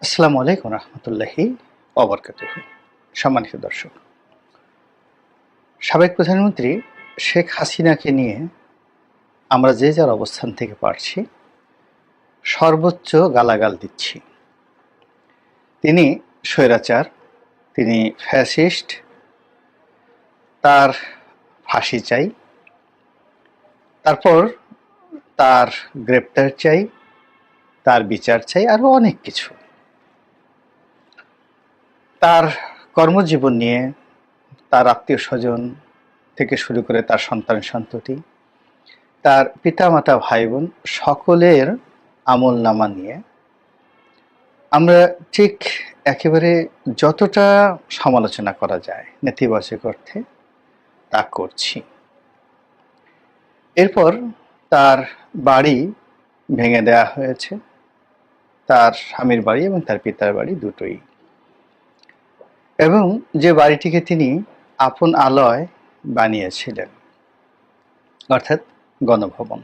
আসসালামু আলাইকুম রহমতুল্লাহি ওবরকাতুহু। সম্মানিত দর্শক, সাবেক প্রধানমন্ত্রী শেখ হাসিনাকে নিয়ে আমরা যে যার অবস্থান থেকে পারছি সর্বোচ্চ গালাগাল দিচ্ছি। তিনি স্বৈরাচার, তিনি ফ্যাসিস্ট, তার ফাঁসি চাই, তারপর তার গ্রেপ্তার চাই, তার বিচার চাই, আরও অনেক কিছু। তার কর্মজীবন নিয়ে তার আত্মীয় স্বজন থেকে শুরু করে তার সন্তান সন্ততি, তার পিতামাতা ভাই বোন সকলের আমল নামা নিয়ে আমরা ঠিক একেবারে যতটা সমালোচনা করা যায় নেতিবাচক অর্থে তা করছি। এরপর তার বাড়ি ভেঙে দেওয়া হয়েছে, তার স্বামীর বাড়ি এবং তার পিতার বাড়ি দুটোই। এবং যে বাড়িটিকে তিনি আপন আলয় বানিয়েছিলেন, অর্থাৎ গণভবন,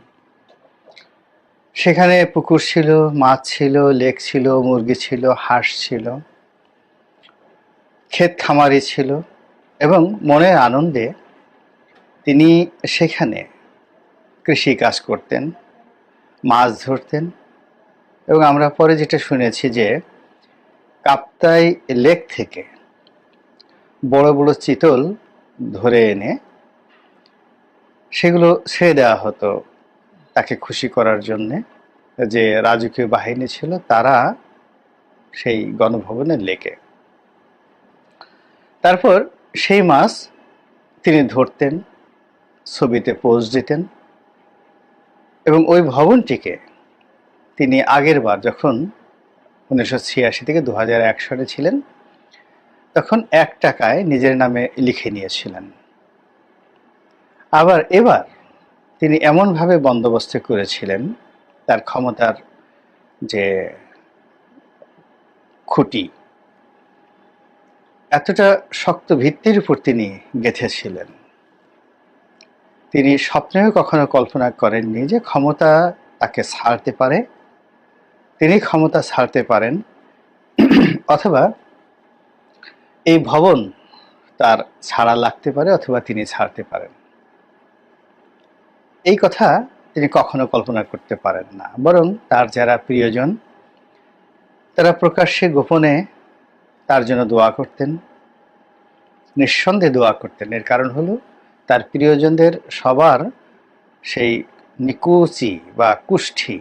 সেখানে পুকুর ছিল, মাছ ছিল, লেক ছিল, মুরগি ছিল, হাঁস ছিল, ক্ষেত খামারি ছিল, এবং মনের আনন্দে তিনি সেখানে কৃষি কাজ করতেন, মাছ ধরতেন। এবং আমরা পরে যেটা শুনেছি যে কাপ্তাই লেক থেকে বড় বড় চিতল ধরে এনে সেগুলো ছেড়ে দেওয়া হতো তাকে খুশি করার জন্যে। যে রাজকীয় বাহিনী ছিল তারা সেই গণভবনের লেকে, তারপর সেই মাছ তিনি ধরতেন, ছবিতে পোজ দিতেন। এবং ওই ভবনটিকে তিনি আগের বার যখন 1986 থেকে 2001 সালে ছিলেন তখন 1 টাকায় নিজের নামে লিখে নিয়েছিলেন। আবার এবার তিনি এমনভাবে বন্দোবস্ত করেছিলেন, তার ক্ষমতার যে খুঁটি এতটা শক্ত ভিত্তির উপর তিনি গেঁথেছিলেন, তিনি স্বপ্নেও কখনো কল্পনা করেননি যে ক্ষমতা তাকে ছাড়তে পারে, তিনি ক্ষমতা ছাড়তে পারেন, অথবা এই ভবন তার ছাড়া লাগতে পারে, অথবা তিনি ছাড়তে পারেন। এই কথা তিনি কখনো কল্পনা করতে পারেন না। বরং তার যারা প্রিয়জন তারা প্রকাশ্যে গোপনে তার জন্য দোয়া করতেন, নিঃসন্দেহে দোয়া করতেন। এর কারণ হলো তার প্রিয়জনদের সবার সেই নিকুচি বা কুষ্ঠি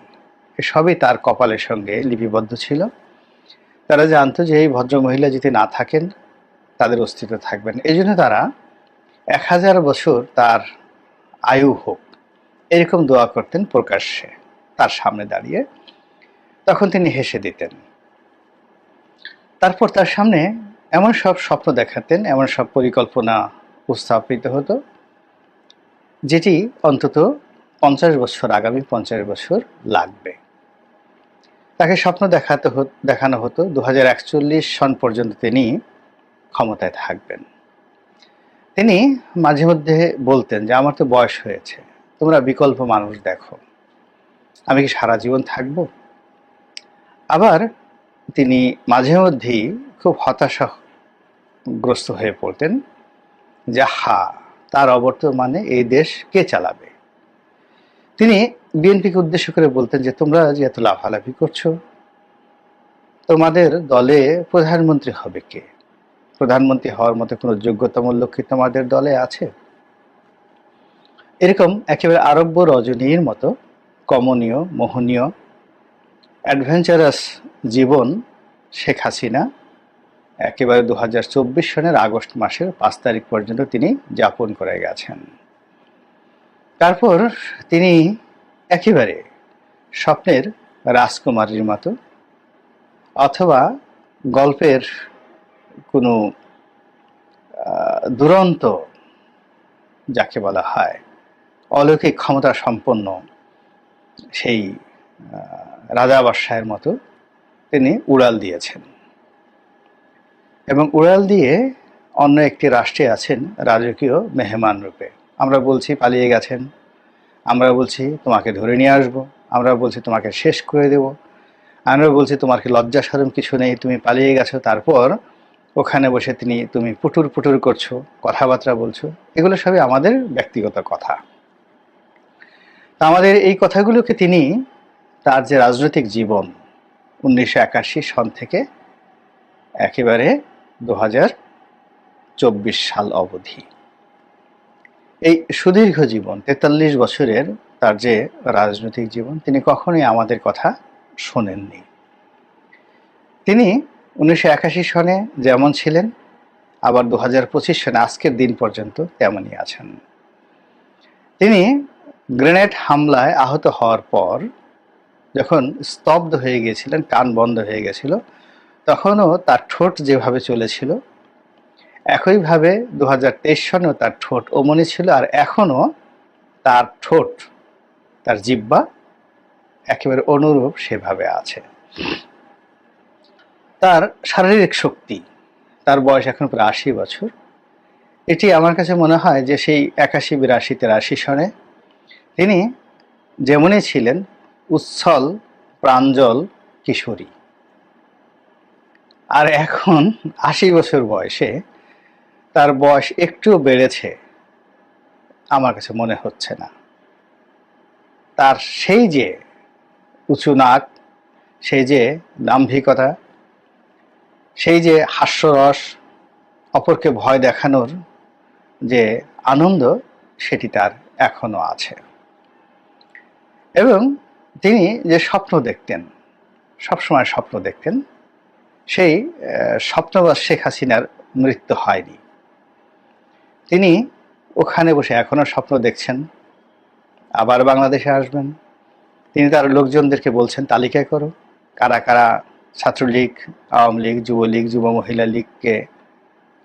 সবই তার কপালের সঙ্গে লিপিবদ্ধ ছিল। তারা জানতো যে এই ভদ্রমহিলা যদি না থাকেন তাদের অস্তিত্ব থাকবেন। এই জন্য তারা 1000 বছর তার আয়ু হোক এরকম দোয়া করতেন প্রকাশ্যে তার সামনে দাঁড়িয়ে। তখন তিনি হেসে দিতেন। তারপর তার সামনে এমন সব স্বপ্ন দেখাতেন, এমন সব পরিকল্পনা উপস্থাপিত হতো যেটি অন্তত 50 বছর, আগামী 50 বছর লাগবে। তাকে স্বপ্ন দেখানো হতো 2041 সন পর্যন্ত তিনি ক্ষমতায় থাকবেন। তিনি মাঝে মধ্যে বলতেন যে আমার তো বয়স হয়েছে, তোমরা বিকল্প মানুষ দেখো, আমি কি সারা জীবন থাকবো? আবার তিনি মাঝে মধ্যেই খুব হতাশাগ্রস্ত হয়ে পড়তেন যে তার অবর্তমানে এই দেশ কে চালাবে। তিনি বিএনপিকে উদ্দেশ্য করে বলতেন যে তোমরা যে এত লাফালাফি করছো, তোমাদের দলে প্রধানমন্ত্রী হবে কে? প্রধানমন্ত্রী হওয়ার মতো কোনো যোগ্যতামূলক লোক কি তোমাদের দলে আছে? এরকম একেবারে আরব্য রজনীর মতো কমনীয়, মোহনীয়, অ্যাডভেঞ্চারাস জীবন শেখ হাসিনা একেবারে 2024 সনের আগস্ট মাসের 5 তারিখ পর্যন্ত তিনি যাপন করে গেছেন। তারপর তিনি একেবারে স্বপ্নের রাজকুমারীর মতো, অথবা গল্পের কোনো দুরন্ত, যাকে বলা হয় অলৌকিক ক্ষমতা সম্পন্ন সেই রাজা বাদশাহের মতো তিনি উড়াল দিয়েছেন। এবং উড়াল দিয়ে অন্য একটি রাষ্ট্রে আছেন রাজকীয় মেহমান রূপে। আমরা বলছি পালিয়ে গেছেন, আমরা বলছি তোমাকে ধরে নিয়ে আসবো, আমরা বলছি তোমাকে শেষ করে দেব, আমরা বলছি তোমার কি লজ্জা শরম কিছু নেই, তুমি পালিয়ে গেছো, তারপর ওখানে বসে তুমি পুটুর পুটুর করছো, কথাবার্তা বলছো। এগুলো সবই আমাদের ব্যক্তিগত কথা। তা আমাদের এই কথাগুলোকে তিনি তার যে রাজনৈতিক জীবন 1981 সন থেকে একেবারে 2024 সাল অবধি, এই সুদীর্ঘ জীবন 43 বছরের তার যে রাজনৈতিক জীবন, তিনি কখনোই আমাদের কথা শোনেননি। তিনি 1981 সনে যেমন ছিলেন, আবার 2025 সনে আজকের দিন পর্যন্ত তেমনই আছেন। তিনি গ্রেনেড হামলায় আহত হওয়ার পর যখন স্তব্ধ হয়ে গিয়েছিলেন, কান বন্ধ হয়ে গেছিল, তখনও তার ঠোঁট যেভাবে চলেছিল, একইভাবে 2023 সনেও তার ঠোঁট অমনি ছিল, আর এখনও তার ঠোঁট, তার জিহ্বা একেবারে অনুরূপ সেভাবে আছে। তার শারীরিক শক্তি, তার বয়স এখন প্রায় 80 বছর। এটি আমার কাছে মনে হয় যে সেই 81, 82, 83 সনে তিনি যেমনই ছিলেন উচ্ছল প্রাঞ্জল কিশোরী, আর এখন 80 বছর বয়সে তার বয়স একটু বেড়েছে আমার কাছে মনে হচ্ছে না। তার সেই যে উঁচু নাক, সেই যে দাম্ভিকতা, সেই যে হাস্যরস, অপরকে ভয় দেখানোর যে আনন্দ, সেটি তার এখনো আছে। এবং তিনি যে স্বপ্ন দেখতেন, সবসময় স্বপ্ন দেখতেন, সেই স্বপ্নবাস শেখ হাসিনার মৃত্যু হয়নি। তিনি ওখানে বসে এখনো স্বপ্ন দেখছেন আবার বাংলাদেশে আসবেন। তিনি তার লোকজনদেরকে বলছেন তালিকা করো কারা কারা ছাত্রলীগ, আওয়ামী লীগ, যুবলীগ, যুব মহিলা লীগকে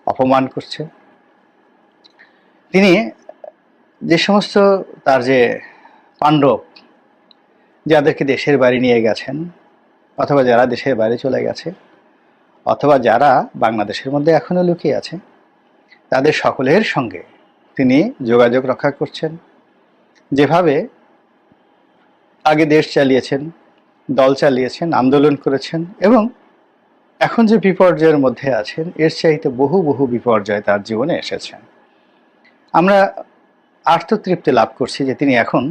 অপমান করছে। তিনি যে সমস্ত তার যে পাণ্ডব, যাদেরকে দেশের বাইরে নিয়ে গেছেন, অথবা যারা দেশের বাইরে চলে গেছে, অথবা যারা বাংলাদেশের মধ্যে এখনো লুকিয়ে আছে, তাদের সকলের সঙ্গে তিনি যোগাযোগ রক্ষা করছেন। যেভাবে আগে দেশ চালিয়েছেন, দল চালিয়েছেন, আন্দোলন করেছেন, এবং এখন যে বিপর্যয়ের মধ্যে আছেন, এর চাইতে বহু বহু বিপর্যয় তার জীবনে এসেছে। আমরা আত্মতৃপ্তি লাভ করছি যে তিনি এখন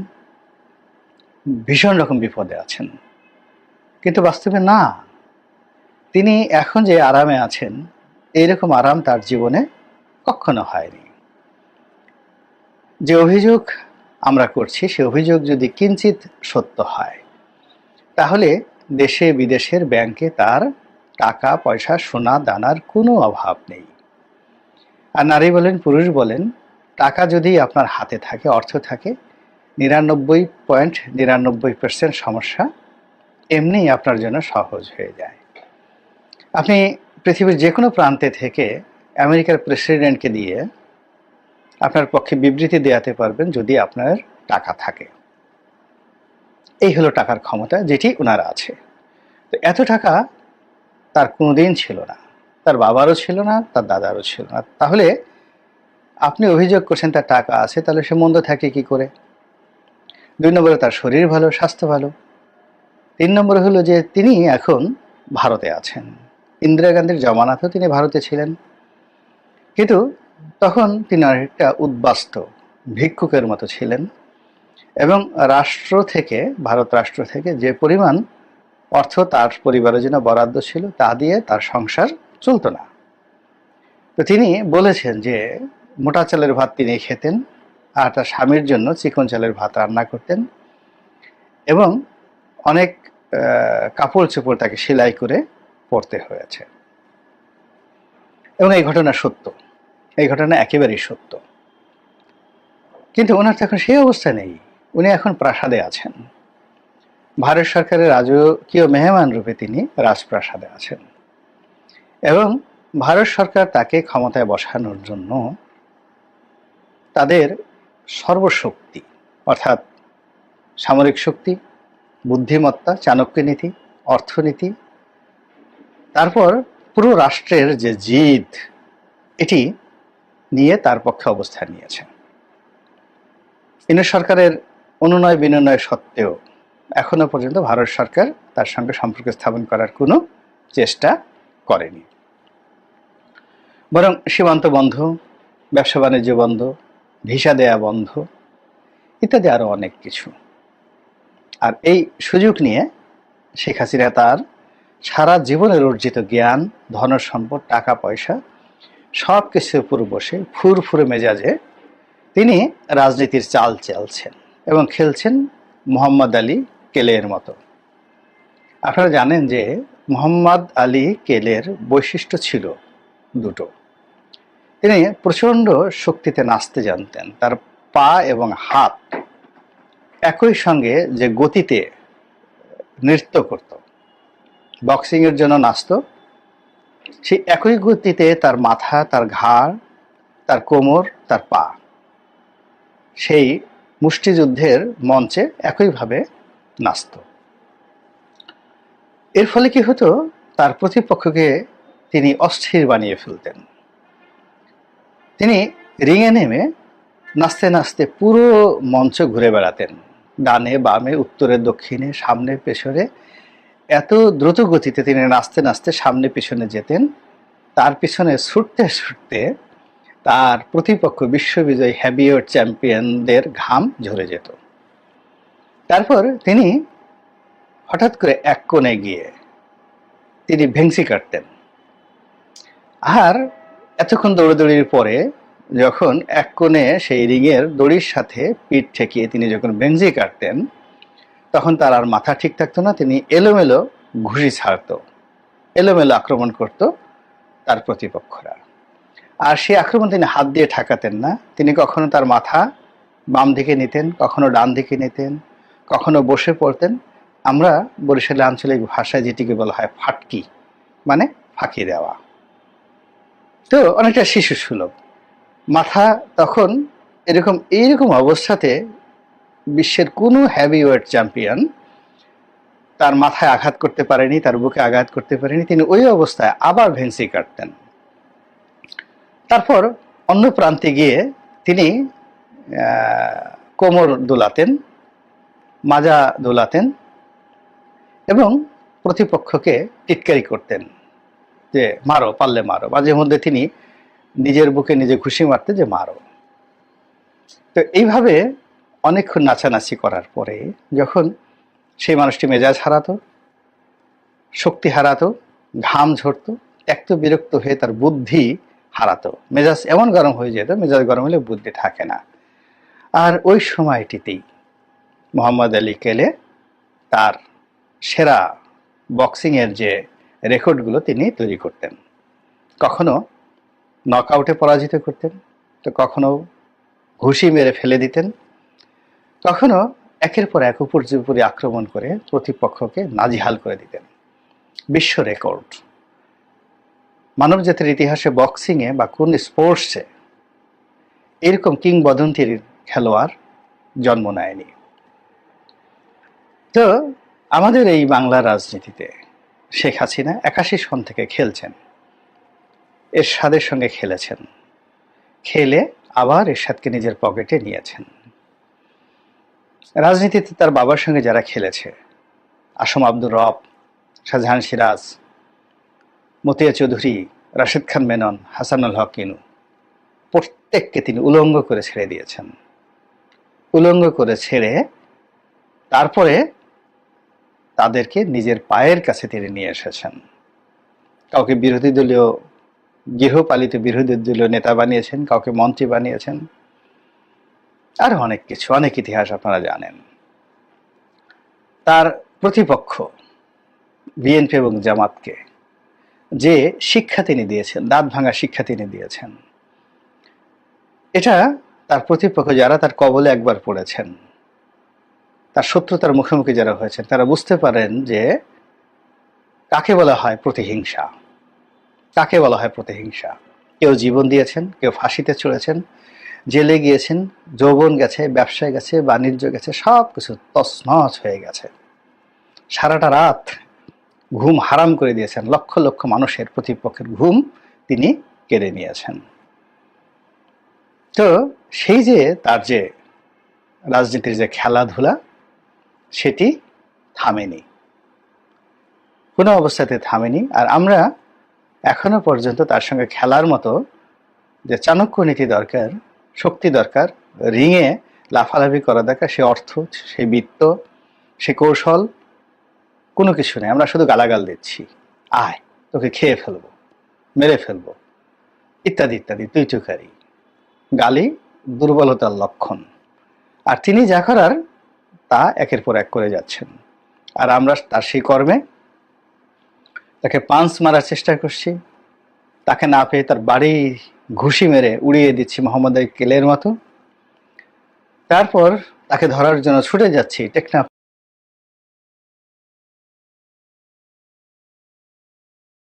ভীষণ রকম বিপদে আছেন, কিন্তু বাস্তবে না। তিনি এখন যে আরামে আছেন, এইরকম আরাম তার জীবনে কখনো হয়নি। যে অভিযোগ আমরা করছি, সে অভিযোগ যদি কিঞ্চিত সত্য হয়, তাহলে দেশে বিদেশের ব্যাংকে তার টাকা পয়সা, সোনা দানার কোনো অভাব নেই। আর নারী বলেন পুরুষ বলেন, টাকা যদি আপনার হাতে থাকে, অর্থ থাকে, 99.99% সমস্যা এমনিই আপনার জন্য সহজ হয়ে যায়। আপনি পৃথিবীর যে কোনো প্রান্তে থেকে আমেরিকার প্রেসিডেন্টকে দিয়ে আপনার পক্ষে বিবৃতি দেওয়াতে পারবেন, যদি আপনার টাকা থাকে। এই হলো টাকার ক্ষমতা, যেটি ওনার আছে। তো এত টাকা তার কোনোদিন ছিল না, তার বাবারও ছিল না, তার দাদারও ছিল না। তাহলে আপনি অভিযোগ করছেন তার টাকা আছে, তাহলে সে মন্দ থাকে কি করে? 2 নম্বরে তার শরীর ভালো, স্বাস্থ্য ভালো। 3 নম্বরে হলো যে তিনি এখন ভারতে আছেন। ইন্দিরা গান্ধীর জমানাতেও তিনি ভারতে ছিলেন, কিন্তু তখন তিনি একটা উদ্বাস্তু ভিক্ষুকের মতো ছিলেন, এবং রাষ্ট্র থেকে, ভারত রাষ্ট্র থেকে যে পরিমাণ অর্থ তার পরিবারের জন্য বরাদ্দ ছিল, তা দিয়ে তার সংসার চলত না। তো তিনি বলেছেন যে মোটা চালের ভাত তিনি খেতেন, আর তার স্বামীর জন্য চিকন চালের ভাত রান্না করতেন, এবং অনেক কাপড় চোপড় তাকে সেলাই করে পরতে হয়েছে। এবং এই ঘটনা সত্য, এই ঘটনা একেবারেই সত্য। কিন্তু ওনার তো এখন সেই অবস্থা নেই। উনি এখন প্রাসাদে আছেন, ভারত সরকারের রাজকীয় মেহমান রূপে তিনি রাজপ্রাসাদে আছেন, এবং ভারত সরকার তাকে ক্ষমতায় বসানোর জন্য তাদের সর্বশক্তি, অর্থাৎ সামরিক শক্তি, বুদ্ধিমত্তা, চাণক্যনীতি, অর্থনীতি, তারপর পুরো রাষ্ট্রের যে জিদ, এটি নিয়ে তার পক্ষে অবস্থান নিয়েছে। ইউনূস সরকারের অনুনয় বিনয় সত্ত্বেও এখনো পর্যন্ত ভারত সরকার তার সঙ্গে সম্পর্ক স্থাপন করার কোনো চেষ্টা করেনি, বরং সীমান্ত বন্ধ, ব্যবসা বাণিজ্য বন্ধ, ভিসা দেয়া বন্ধ, ইত্যাদি আরো অনেক কিছু। আর এই সুযোগ নিয়ে শেখ হাসিনা তার সারা জীবনের অর্জিত জ্ঞান, ধনসম্পদ, টাকা পয়সা সব কিছুর উপর বসে ফুরফুরে মেজাজে তিনি রাজনীতির চাল চালছেন এবং খেলছেন মোহাম্মদ আলী কেলের মতো। আপনারা জানেন যে মোহাম্মদ আলী কেলের বৈশিষ্ট্য ছিল দুটো। তিনি প্রচণ্ড শক্তিতে নাচতে জানতেন। তার পা এবং হাত একই সঙ্গে যে গতিতে নৃত্য করত, বক্সিংয়ের জন্য নাচত, সেই একই গতিতে তার মাথা, তার ঘাড়, তার কোমর, তার পা সেই মুষ্টিযুদ্ধের মঞ্চে একইভাবে নাচত। এর ফলে কি হতো, তার প্রতিপক্ষকে তিনি অস্থির বানিয়ে ফেলতেন। তিনি রিংয়ে নেমে নাচতে নাচতে পুরো মঞ্চ ঘুরে বেড়াতেন, ডানে বামে, উত্তরে দক্ষিণে, সামনে পেছনে। এত দ্রুত গতিতে তিনি নাচতে নাচতে সামনে পিছনে যেতেন। তার পিছনে ছুটতে ছুটতে তার প্রতিপক্ষ বিশ্ববিজয়ী হেভিওয়েট চ্যাম্পিয়নদের ঘাম ঝরে যেত। তারপর তিনি হঠাৎ করে এক কোণে গিয়ে তিনি ভেংসি কাটতেন। আর এতক্ষণ দৌড়াদৌড়ির পরে যখন এক কোণে সেই রিংয়ের দড়ির সাথে পিঠ ঠেকিয়ে তিনি যখন ভেংসি কাটতেন, তখন তার আর মাথা ঠিক থাকতো না। তিনি এলোমেলো ঘুষি ছাড়তো, এলোমেলো আক্রমণ করত তার প্রতিপক্ষরা। আর সেই আক্রমণ তিনি হাত দিয়ে ঠেকাতেন না। তিনি কখনো তার মাথা বাম দিকে নিতেন, কখনো ডান দিকে নিতেন, কখনো বসে পড়তেন। আমরা বরিশালের আঞ্চলিক ভাষায় যেটিকে বলা হয় ফাটকি, মানে ফাঁকি দেওয়া। তো অনেকটা শিশু সুলভ মাথা। তখন এইরকম অবস্থাতে বিশ্বের কোনো হেভিওয়েট চ্যাম্পিয়ন তার মাথায় আঘাত করতে পারেনি, তার বুকে আঘাত করতে পারেনি। তিনি ওই অবস্থায় আবার ভেংসি কাটতেন। তারপর অন্য প্রান্তে গিয়ে তিনি কোমর দোলাতেন, মাজা দোলাতেন এবং প্রতিপক্ষকে টিটকারি করতেন যে মারো, পারলে মারো। মাঝে মধ্যে তিনি নিজের বুকে নিজে ঘুষি মারতেন যে মারো। তো এইভাবে অনেকক্ষণ নাচানাচি করার পরে যখন সেই মানুষটি মেজাজ হারাতো, শক্তি হারাতো, ঘাম ঝরতো, ত্যক্ত বিরক্ত হয়ে তার বুদ্ধি হারাতো, মেজাজ এমন গরম হয়ে যেত, মেজাজ গরম হলে বুদ্ধি থাকে না। আর ওই সময়টিতেই মোহাম্মদ আলী কেলে তার সেরা বক্সিংয়ের যে রেকর্ডগুলো তিনি তৈরি করতেন। কখনো নকআউটে পরাজিত করতেন, তো কখনো ঘুষি মেরে ফেলে দিতেন, কখনো একের পর এক উপর্যুপরি আক্রমণ করে প্রতিপক্ষকে নাজেহাল করে দিতেন। বিশ্ব রেকর্ড। মানব জাতির ইতিহাসে বক্সিংয়ে বা কোন স্পোর্টসে এরকম কিংবদন্তির খেলোয়াড় জন্ম নেয়নি। তো আমাদের এই বাংলার রাজনীতিতে শেখ হাসিনা 81 সন থেকে খেলছেন, এরশাদের সঙ্গে খেলেছেন, খেলে আবার এরশাদকে নিজের পকেটে নিয়েছেন। রাজনীতিতে তার বাবার সঙ্গে যারা খেলেছে, আসম আব্দুর রব, শাহজাহান সিরাজ, মতিয়া চৌধুরী, রাশেদ খান মেনন, হাসানুল হক ইনু, প্রত্যেককে তিনি উলঙ্গ করে ছেড়ে দিয়েছেন। উলঙ্গ করে ছেড়ে তারপরে তাদেরকে নিজের পায়ের কাছে তিনি নিয়ে এসেছেন। কাউকে বিরোধী দলীয়, গৃহপালিত বিরোধী দলীয় নেতা বানিয়েছেন, কাউকে মন্ত্রী বানিয়েছেন, আর অনেক কিছু, অনেক ইতিহাস আপনারা জানেন। তার প্রতিপক্ষ বিএনপি এবং জামাতকে যে শিক্ষা তিনি দিয়েছেন, দাঁত ভাঙা শিক্ষা তিনি দিয়েছেন, এটা তার প্রতিপক্ষ যারা তার কবলে একবার পড়েছেন, তার শত্রুতার মুখোমুখি যারা হয়েছেন, তারা বুঝতে পারেন যে কাকে বলা হয় প্রতিহিংসা, কাকে বলা হয় প্রতিহিংসা। কেউ জীবন দিয়েছেন, কেউ ফাঁসিতে চড়েছেন, জেলে গিয়েছেন, যৌবন গেছে, ব্যবসায় গেছে, বাণিজ্য গেছে, সব কিছু তছনছ হয়ে গেছে। সারাটা রাত ঘুম হারাম করে দিয়েছেন, লক্ষ লক্ষ মানুষের প্রতিপক্ষের ঘুম তিনি কেড়ে নিয়েছেন। তো সেই যে তার যে রাজনীতির যে খেলাধুলা, সেটি থামেনি, কোনো অবস্থাতে থামেনি। আর আমরা এখনো পর্যন্ত তার সঙ্গে খেলার মতো যে চাণক্য নীতি দরকার, শক্তি দরকার, রিংয়ে লাফালাফি করা দরকার, সে অর্থ, সেই বিত্ত, সে কৌশল কোনো কিছু নেই। আমরা শুধু গালাগাল দিচ্ছি, আয় তোকে খেয়ে ফেলবো, মেরে ফেলবো, ইত্যাদি ইত্যাদি, তুই চুকারি। গালি দুর্বলতার লক্ষণ। আর তিনি যা করার তা একের পর এক করে যাচ্ছেন, আর আমরা তার সেই কর্মে তাকে পাঞ্চ মারার চেষ্টা করছি, তাকে না পেয়ে তার বাড়ি ঘুষি মেরে উড়িয়ে দিচ্ছি মোহাম্মদ কেলের মতো। তারপর তাকে ধরার জন্য ছুটে যাচ্ছি টেকনাফ